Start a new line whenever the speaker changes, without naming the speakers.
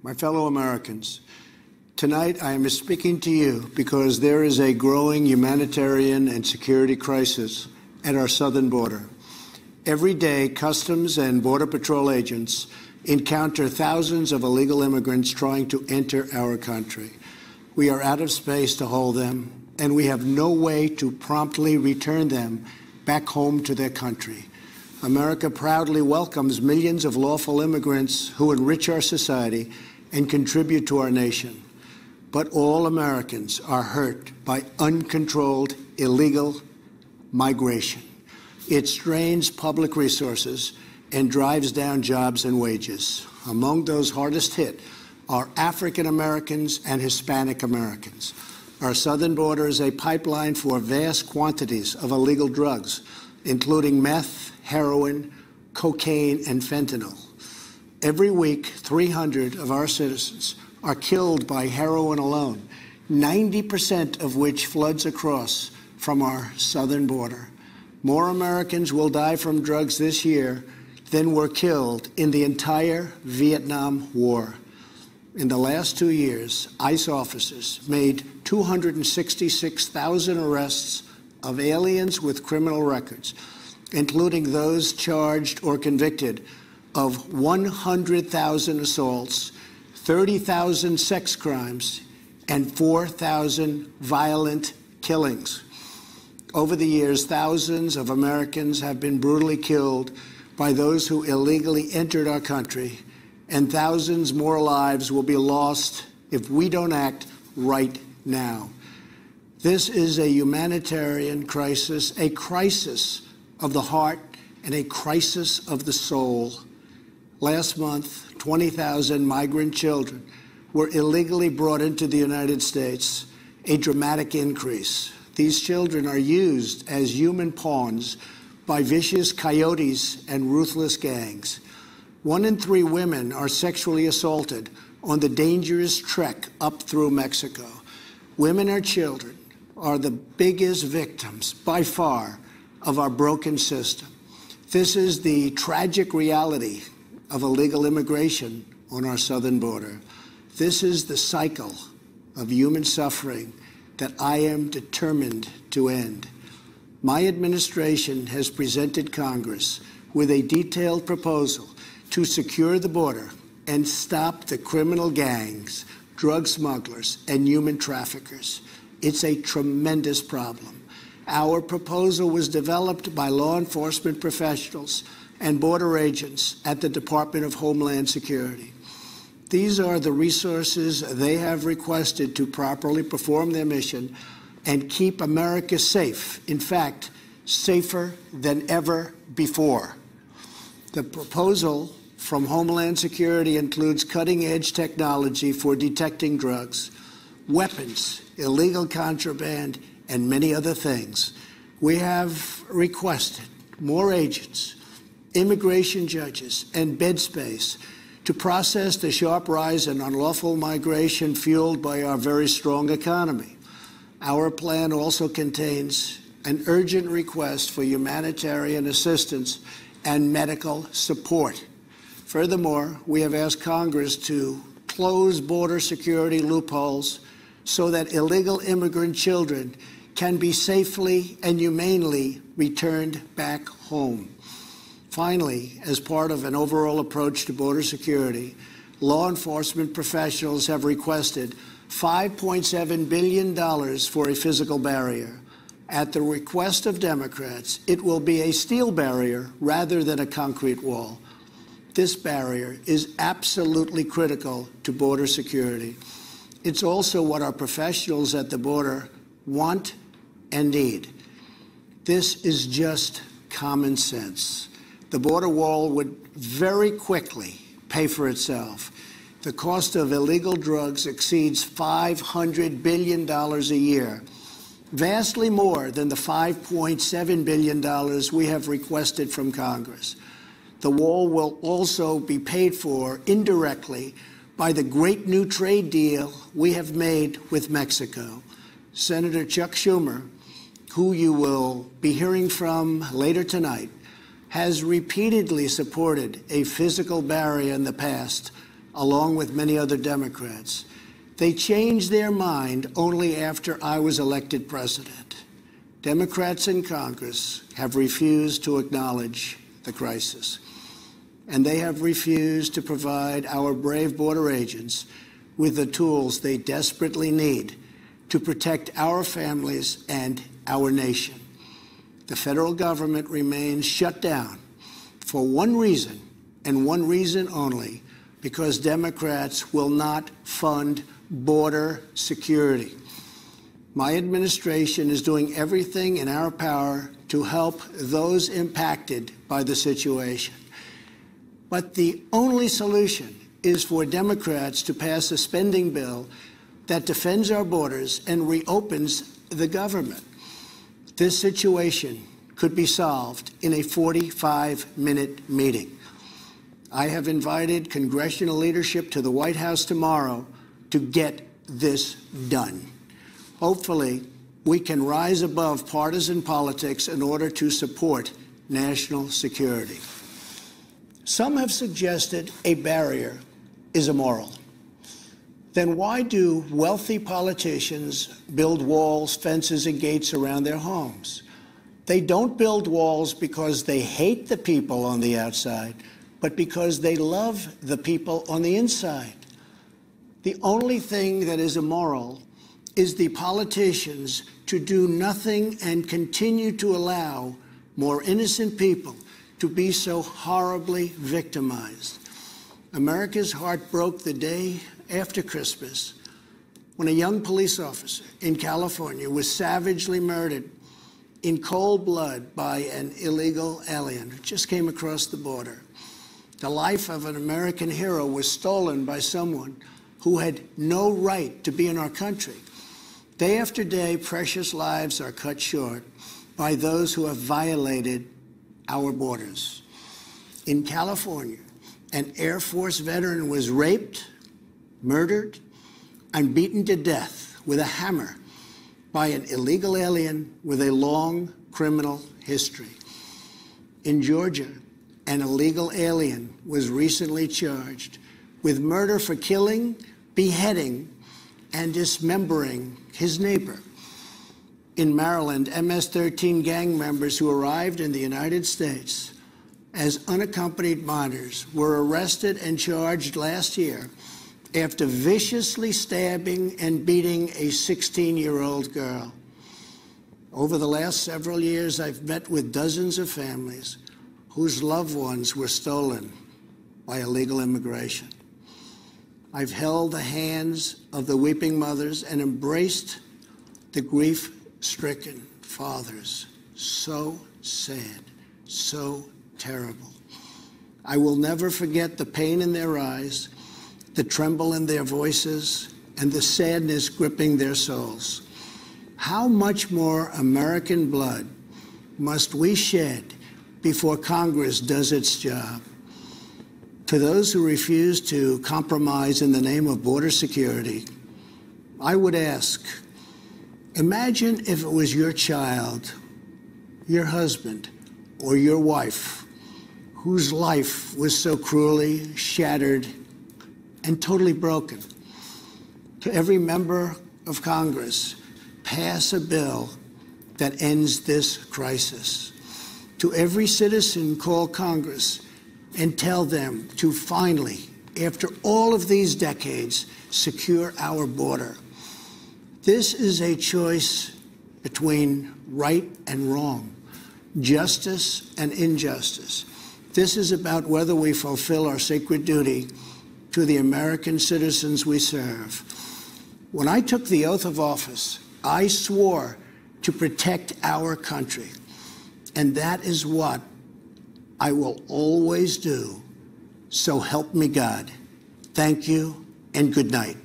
My fellow Americans, tonight I am speaking to you because there is a growing humanitarian and security crisis at our southern border. Every day, Customs and Border Patrol agents encounter thousands of illegal immigrants trying to enter our country. We are out of space to hold them, and we have no way to promptly return them back home to their country. America proudly welcomes millions of lawful immigrants who enrich our society and contribute to our nation. But all Americans are hurt by uncontrolled illegal migration. It strains public resources and drives down jobs and wages. Among those hardest hit are African Americans and Hispanic Americans. Our southern border is a pipeline for vast quantities of illegal drugs, including meth, heroin, cocaine, and fentanyl. Every week, 300 of our citizens are killed by heroin alone, 90% of which floods across from our southern border. More Americans will die from drugs this year than were killed in the entire Vietnam War. In the last 2 years, ICE officers made 266,000 arrests of aliens with criminal records, including those charged or convicted of 100,000 assaults, 30,000 sex crimes, and 4,000 violent killings. Over the years, thousands of Americans have been brutally killed by those who illegally entered our country, and thousands more lives will be lost if we don't act right now. This is a humanitarian crisis, a crisis of the heart and a crisis of the soul. Last month, 20,000 migrant children were illegally brought into the United States, a dramatic increase. These children are used as human pawns by vicious coyotes and ruthless gangs. 1 in 3 women are sexually assaulted on the dangerous trek up through Mexico. Women and children are the biggest victims, by far, of our broken system. This is the tragic reality of illegal immigration on our southern border. This is the cycle of human suffering that I am determined to end. My administration has presented Congress with a detailed proposal to secure the border and stop the criminal gangs, drug smugglers, and human traffickers. It's a tremendous problem. Our proposal was developed by law enforcement professionals and border agents at the Department of Homeland Security. These are the resources they have requested to properly perform their mission and keep America safe, in fact, safer than ever before. The proposal from Homeland Security includes cutting-edge technology for detecting drugs, weapons, illegal contraband, and many other things. We have requested more agents, immigration judges, and bed space to process the sharp rise in unlawful migration fueled by our very strong economy. Our plan also contains an urgent request for humanitarian assistance and medical support. Furthermore, we have asked Congress to close border security loopholes so that illegal immigrant children can be safely and humanely returned back home. Finally, as part of an overall approach to border security, law enforcement professionals have requested $5.7 billion for a physical barrier. At the request of Democrats, it will be a steel barrier rather than a concrete wall. This barrier is absolutely critical to border security. It's also what our professionals at the border want and need. This is just common sense. The border wall would very quickly pay for itself. The cost of illegal drugs exceeds $500 billion a year, vastly more than the $5.7 billion we have requested from Congress. The wall will also be paid for indirectly by the great new trade deal we have made with Mexico. Senator Chuck Schumer, who you will be hearing from later tonight, has repeatedly supported a physical barrier in the past, along with many other Democrats. They changed their mind only after I was elected president. Democrats in Congress have refused to acknowledge the crisis, and they have refused to provide our brave border agents with the tools they desperately need to protect our families and our nation. The federal government remains shut down for one reason, and one reason only, because Democrats will not fund border security. My administration is doing everything in our power to help those impacted by the situation. But the only solution is for Democrats to pass a spending bill that defends our borders and reopens the government. This situation could be solved in a 45-minute meeting. I have invited congressional leadership to the White House tomorrow to get this done. Hopefully, we can rise above partisan politics in order to support national security. Some have suggested a barrier is immoral. Then why do wealthy politicians build walls, fences, and gates around their homes? They don't build walls because they hate the people on the outside, but because they love the people on the inside. The only thing that is immoral is the politicians to do nothing and continue to allow more innocent people to be so horribly victimized. America's heart broke the day after Christmas when a young police officer in California was savagely murdered in cold blood by an illegal alien who just came across the border. The life of an American hero was stolen by someone who had no right to be in our country. Day after day, precious lives are cut short by those who have violated our borders. In California, an Air Force veteran was raped, murdered, and beaten to death with a hammer by an illegal alien with a long criminal history. In Georgia, an illegal alien was recently charged with murder for killing, beheading, and dismembering his neighbor. In Maryland, MS-13 gang members who arrived in the United States as unaccompanied minors were arrested and charged last year after viciously stabbing and beating a 16-year-old girl. Over the last several years, I've met with dozens of families whose loved ones were stolen by illegal immigration. I've held the hands of the weeping mothers and embraced the grief-stricken fathers. So sad, so terrible. I will never forget the pain in their eyes, the tremble in their voices, and the sadness gripping their souls. How much more American blood must we shed before Congress does its job? To those who refuse to compromise in the name of border security, I would ask, imagine if it was your child, your husband, or your wife whose life was so cruelly shattered and totally broken. To every member of Congress, pass a bill that ends this crisis. To every citizen, call Congress and tell them to finally, after all of these decades, secure our border. This is a choice between right and wrong, justice and injustice. This is about whether we fulfill our sacred duty to the American citizens we serve. When I took the oath of office, I swore to protect our country, and that is what I will always do. So help me God. Thank you and good night.